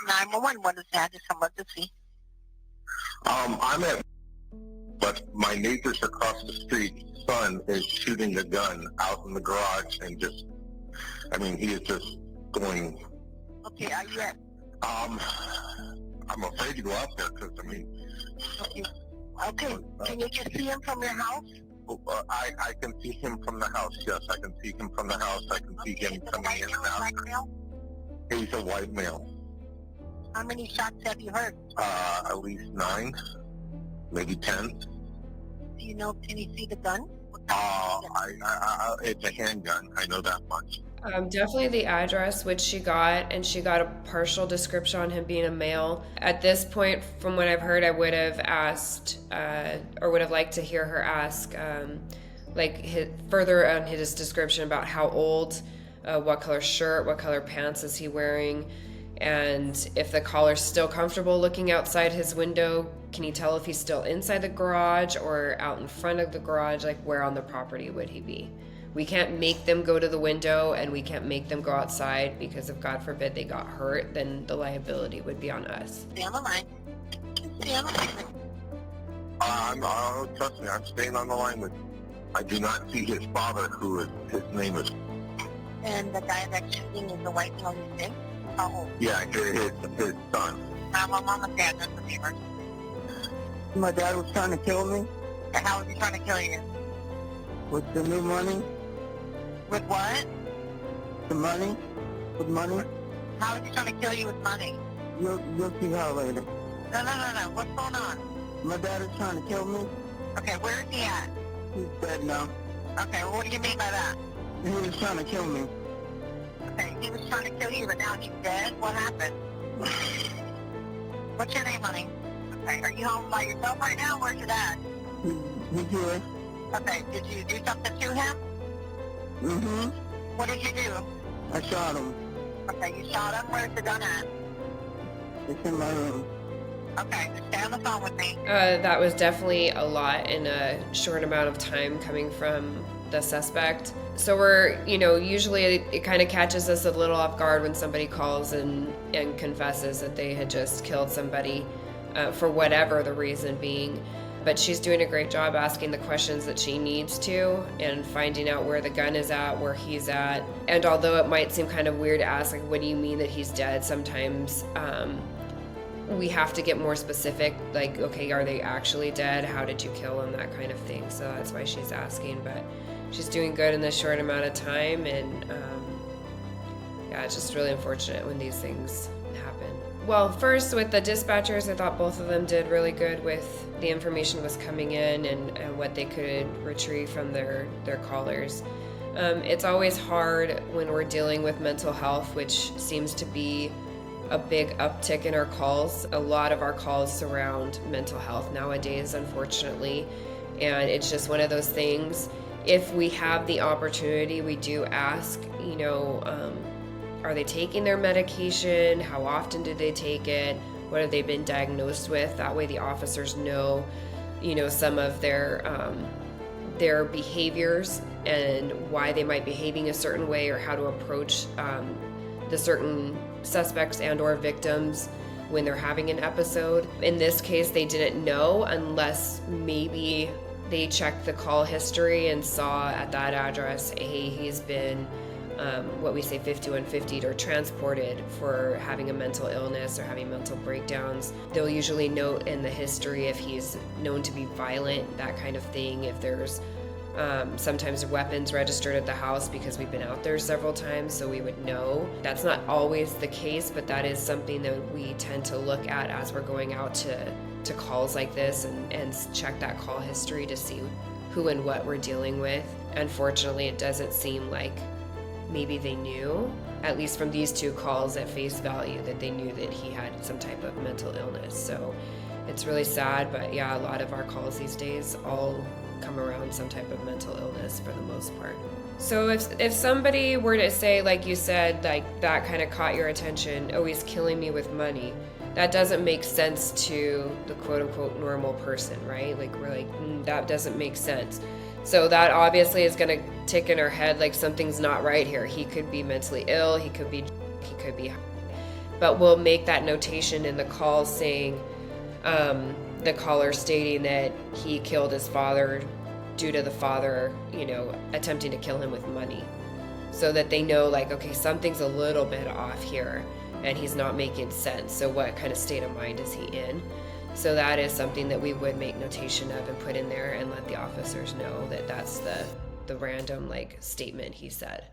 911, what is that? Is emergency? I'm at, but my neighbors across the street, son is shooting a gun out in the garage and he is just going. Okay, are you at? I'm afraid to go out there because, Okay, can you just see him from your house? I can see him from the house, yes. I can see him from the house. I can see him coming in and out. Black male? He's a white male. How many shots have you heard? At least 9, maybe 10. Do you know, can you see the gun? It's a handgun. I know that much. Definitely the address which she got, and she got a partial description on him being a male. At this point, from what I've heard, I would have asked, or would have liked to hear her ask, further on his description about how old, what color shirt, what color pants is he wearing, and if the caller's still comfortable looking outside his window. Can you tell if he's still inside the garage or out in front of the garage? Like, where on the property would he be? We can't make them go to the window, and we can't make them go outside, because if God forbid they got hurt, then the liability would be on us. Stay on the line. Stay on the line. Trust me, I'm staying on the line with you. I do not see his father, his name is. And the guy that's shooting is the white male you think? How old? Yeah, his son. My mom and dad, that's the neighbor. My dad was trying to kill me. How was he trying to kill you? With the new money. With what? The money. With money. How is he trying to kill you with money? You'll see how later. No. What's going on? My dad is trying to kill me. Okay, where is he at? He's dead now. Okay, well, what do you mean by that? He was trying to kill me. Okay, he was trying to kill you, but now he's dead? What happened? What's your name, honey? Okay, are you home by yourself right now? Where's your dad? He's here. Okay, did you do something to him? Mm-hmm. What did you do? I shot him. Okay, you shot him? Where's the gun at? It's in my room. Okay, just stay on the phone with me. That was definitely a lot in a short amount of time coming from the suspect. So we're, usually it kind of catches us a little off guard when somebody calls and confesses that they had just killed somebody for whatever the reason being. But she's doing a great job asking the questions that she needs to and finding out where the gun is at, where he's at. And although it might seem kind of weird to ask, like, what do you mean that he's dead? Sometimes we have to get more specific, like, okay, are they actually dead? How did you kill them? That kind of thing. So that's why she's asking. But she's doing good in this short amount of time. And it's just really unfortunate when these things happen. Well, first with the dispatchers, I thought both of them did really good with the information was coming in and what they could retrieve from their callers. It's always hard when we're dealing with mental health, which seems to be a big uptick in our calls. A lot of our calls surround mental health nowadays, unfortunately, and it's just one of those things. If we have the opportunity, we do ask, are they taking their medication? How often do they take it? What have they been diagnosed with? That way the officers know, some of their behaviors and why they might be behaving a certain way, or how to approach the certain suspects and or victims when they're having an episode. In this case, they didn't know unless maybe they checked the call history and saw at that address, hey, he's been what we say 5150'd or transported for having a mental illness or having mental breakdowns. They'll usually note in the history if he's known to be violent, that kind of thing. If there's sometimes weapons registered at the house, because we've been out there several times, so we would know. That's not always the case, but that is something that we tend to look at as we're going out to calls like this and check that call history to see who and what we're dealing with. Unfortunately, it doesn't seem like maybe they knew, at least from these two calls at face value, that they knew that he had some type of mental illness. So it's really sad, but yeah, a lot of our calls these days all come around some type of mental illness for the most part. So if somebody were to say, like you said, like that kind of caught your attention, oh, he's killing me with money, that doesn't make sense to the quote-unquote normal person, right? Like we're like, that doesn't make sense. So that obviously is going to tick in our head like something's not right here. He could be mentally ill, he could be but we'll make that notation in the call saying, the caller stating that he killed his father due to the father, attempting to kill him with money. So that they know, like, okay, something's a little bit off here and he's not making sense. So what kind of state of mind is he in? So that is something that we would make notation of and put in there and let the officers know that that's the random, like, statement he said.